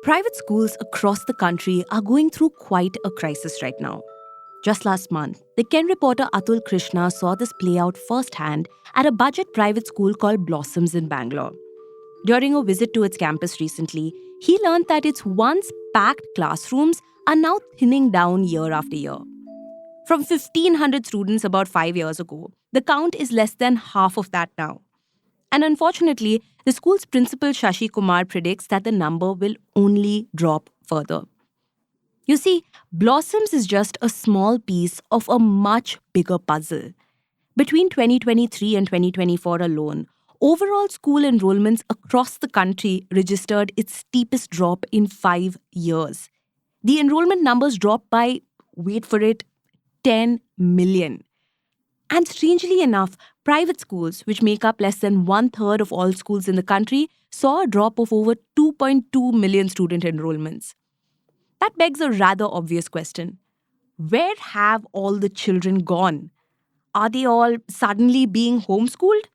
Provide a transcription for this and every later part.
Private schools across the country are going through quite a crisis right now. Just last month, the Ken reporter Atul Krishna saw this play out firsthand at a budget private school called Blossoms in Bangalore. During a visit to its campus recently, he learned that its once packed classrooms are now thinning down year after year. From 1,500 students about 5 years ago, the count is less than half of that now. And unfortunately, the school's principal Shashi Kumar predicts that the number will only drop further. You see, Blossoms is just a small piece of a much bigger puzzle. Between 2023 and 2024 alone, overall school enrollments across the country registered its steepest drop in 5 years. The enrollment numbers dropped by, wait for it, 10 million. And strangely enough, private schools, which make up less than one third of all schools in the country, saw a drop of over 2.2 million student enrollments. That begs a rather obvious question. Where have all the children gone? Are they all suddenly being homeschooled?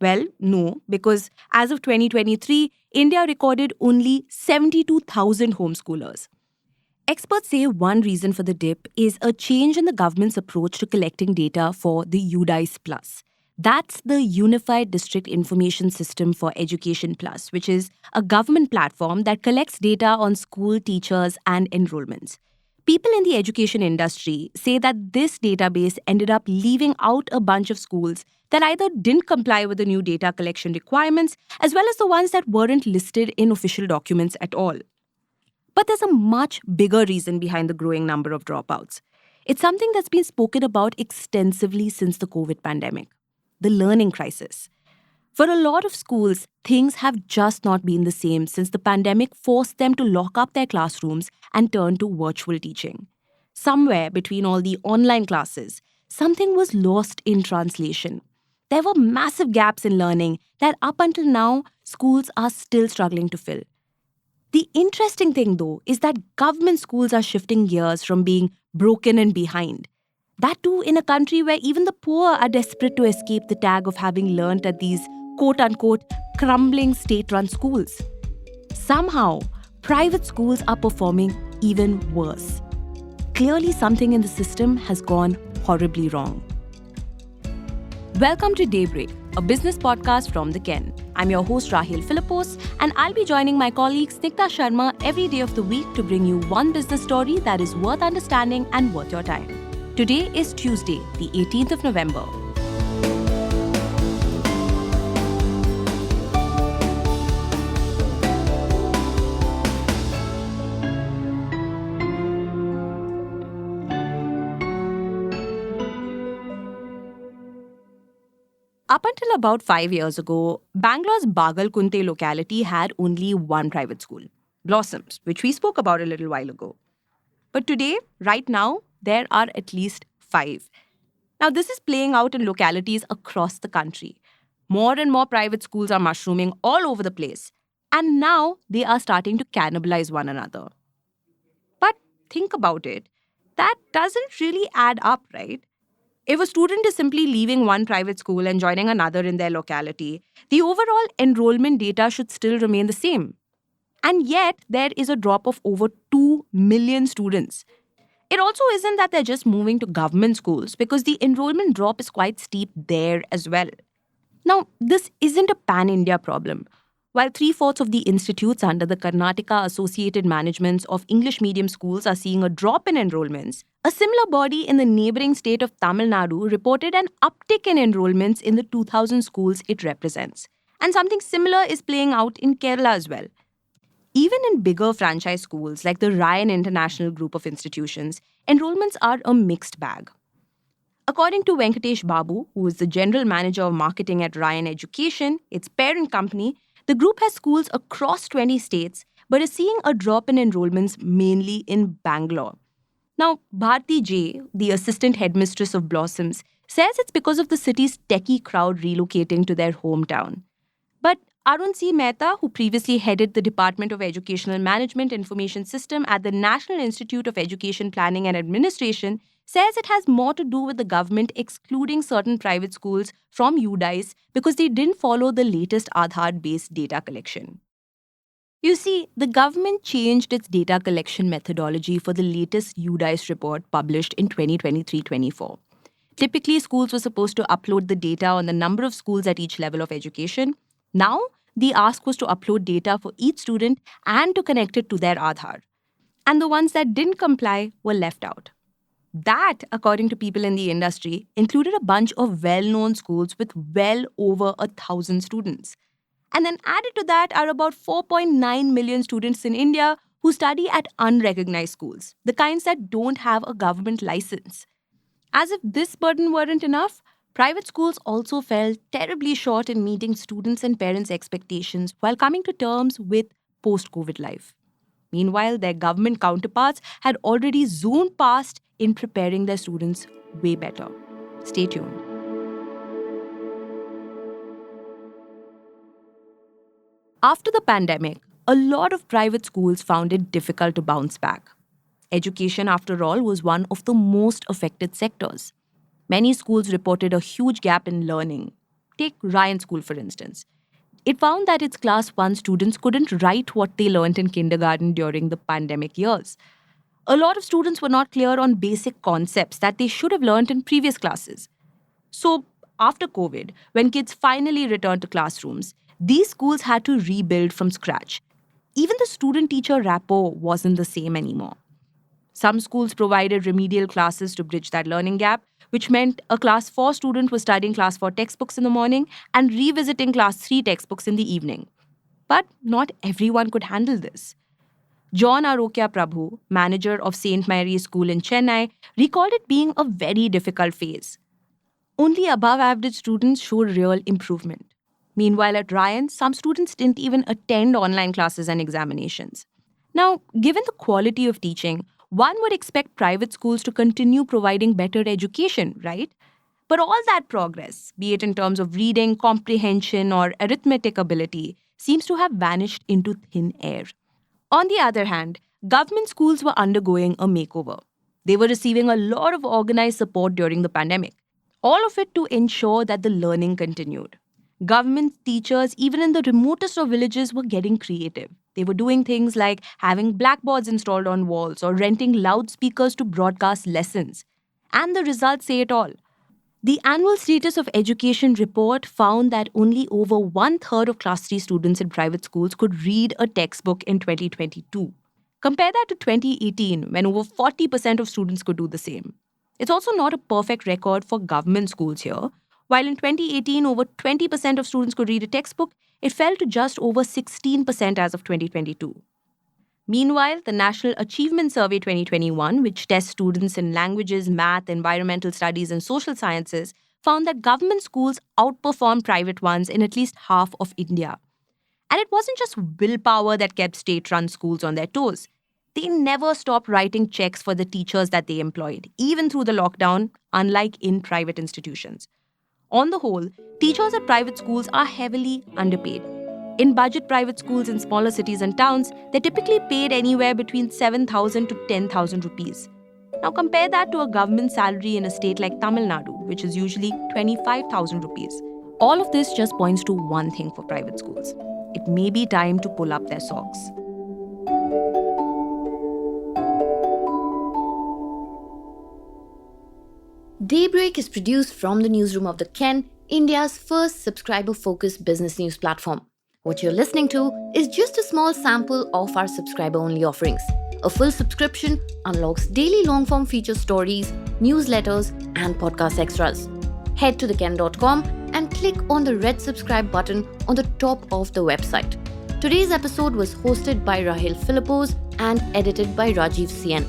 Well, no, because as of 2023, India recorded only 72,000 homeschoolers. Experts say one reason for the dip is a change in the government's approach to collecting data for the UDICE Plus. That's the Unified District Information System for Education Plus, which is a government platform that collects data on school teachers and enrollments. People in the education industry say that this database ended up leaving out a bunch of schools that either didn't comply with the new data collection requirements, as well as the ones that weren't listed in official documents at all. But there's a much bigger reason behind the growing number of dropouts. It's something that's been spoken about extensively since the COVID pandemic: the learning crisis. For a lot of schools, things have just not been the same since the pandemic forced them to lock up their classrooms and turn to virtual teaching. Somewhere between all the online classes, something was lost in translation. There were massive gaps in learning that up until now, schools are still struggling to fill. The interesting thing, though, is that government schools are shifting gears from being broken and behind. That too in a country where even the poor are desperate to escape the tag of having learnt at these quote-unquote crumbling state-run schools. Somehow, private schools are performing even worse. Clearly, something in the system has gone horribly wrong. Welcome to Daybreak, a business podcast from the Ken. I'm your host Rahil Philippos, and I'll be joining my colleague Snigdha Sharma every day of the week to bring you one business story that is worth understanding and worth your time. Today is Tuesday, the 18th of November. Up until about 5 years ago, Bangalore's Bagalkunte locality had only one private school, Blossoms, which we spoke about a little while ago. But today, right now, there are at least 5. Now, this is playing out in localities across the country. More and more private schools are mushrooming all over the place, and now they are starting to cannibalize one another. But think about it, that doesn't really add up, right? If a student is simply leaving one private school and joining another in their locality, the overall enrollment data should still remain the same. And yet, there is a drop of over 2 million students. It also isn't that they're just moving to government schools, because the enrollment drop is quite steep there as well. Now, this isn't a pan-India problem. While 3/4 of the institutes under the Karnataka Associated Managements of English medium schools are seeing a drop in enrollments, a similar body in the neighboring state of Tamil Nadu reported an uptick in enrollments in the 2,000 schools it represents. And something similar is playing out in Kerala as well. Even in bigger franchise schools like the Ryan International Group of Institutions, enrollments are a mixed bag. According to Venkatesh Babu, who is the general manager of marketing at Ryan Education, its parent company, the group has schools across 20 states but is seeing a drop in enrollments mainly in Bangalore. Now, Bharti J, the assistant headmistress of Blossoms, says it's because of the city's techie crowd relocating to their hometown. But Arun C. Mehta, who previously headed the Department of Educational Management Information System at the National Institute of Education Planning and Administration, says it has more to do with the government excluding certain private schools from UDICE because they didn't follow the latest Aadhaar-based data collection. You see, the government changed its data collection methodology for the latest UDICE report published in 2023-24. Typically, schools were supposed to upload the data on the number of schools at each level of education. Now, the ask was to upload data for each student and to connect it to their Aadhaar. And the ones that didn't comply were left out. That, according to people in the industry, included a bunch of well-known schools with well over 1,000 students. And then added to that are about 4.9 million students in India who study at unrecognized schools, the kinds that don't have a government license. As if this burden weren't enough, private schools also fell terribly short in meeting students' and parents' expectations while coming to terms with post-COVID life. Meanwhile, their government counterparts had already zoomed past in preparing their students way better. Stay tuned. After the pandemic, a lot of private schools found it difficult to bounce back. Education, after all, was one of the most affected sectors. Many schools reported a huge gap in learning. Take Ryan School, for instance. It found that its Class 1 students couldn't write what they learned in kindergarten during the pandemic years. A lot of students were not clear on basic concepts that they should have learned in previous classes. So, after COVID, when kids finally returned to classrooms, these schools had to rebuild from scratch. Even the student-teacher rapport wasn't the same anymore. Some schools provided remedial classes to bridge that learning gap, which meant a Class 4 student was studying Class 4 textbooks in the morning and revisiting Class 3 textbooks in the evening. But not everyone could handle this. John Arokya Prabhu, manager of St. Mary's School in Chennai, recalled it being a very difficult phase. Only above-average students showed real improvement. Meanwhile, at Ryan, some students didn't even attend online classes and examinations. Now, given the quality of teaching, one would expect private schools to continue providing better education, right? But all that progress, be it in terms of reading, comprehension, or arithmetic ability, seems to have vanished into thin air. On the other hand, government schools were undergoing a makeover. They were receiving a lot of organized support during the pandemic, all of it to ensure that the learning continued. Government teachers, even in the remotest of villages, were getting creative. They were doing things like having blackboards installed on walls or renting loudspeakers to broadcast lessons. And the results say it all. The Annual Status of Education report found that only over 1/3 of Class 3 students in private schools could read a textbook in 2022. Compare that to 2018, when over 40% of students could do the same. It's also not a perfect record for government schools here. While in 2018, over 20% of students could read a textbook, it fell to just over 16% as of 2022. Meanwhile, the National Achievement Survey 2021, which tests students in languages, math, environmental studies, and social sciences, found that government schools outperformed private ones in at least half of India. And it wasn't just willpower that kept state-run schools on their toes. They never stopped writing checks for the teachers that they employed, even through the lockdown, unlike in private institutions. On the whole, teachers at private schools are heavily underpaid. In budget private schools in smaller cities and towns, they're typically paid anywhere between 7,000 to 10,000 rupees. Now compare that to a government salary in a state like Tamil Nadu, which is usually 25,000 rupees. All of this just points to one thing for private schools. It may be time to pull up their socks. Daybreak is produced from the newsroom of The Ken, India's first subscriber-focused business news platform. What you're listening to is just a small sample of our subscriber-only offerings. A full subscription unlocks daily long-form feature stories, newsletters, and podcast extras. Head to theken.com and click on the red subscribe button on the top of the website. Today's episode was hosted by Rahil Philippos and edited by Rajiv CN.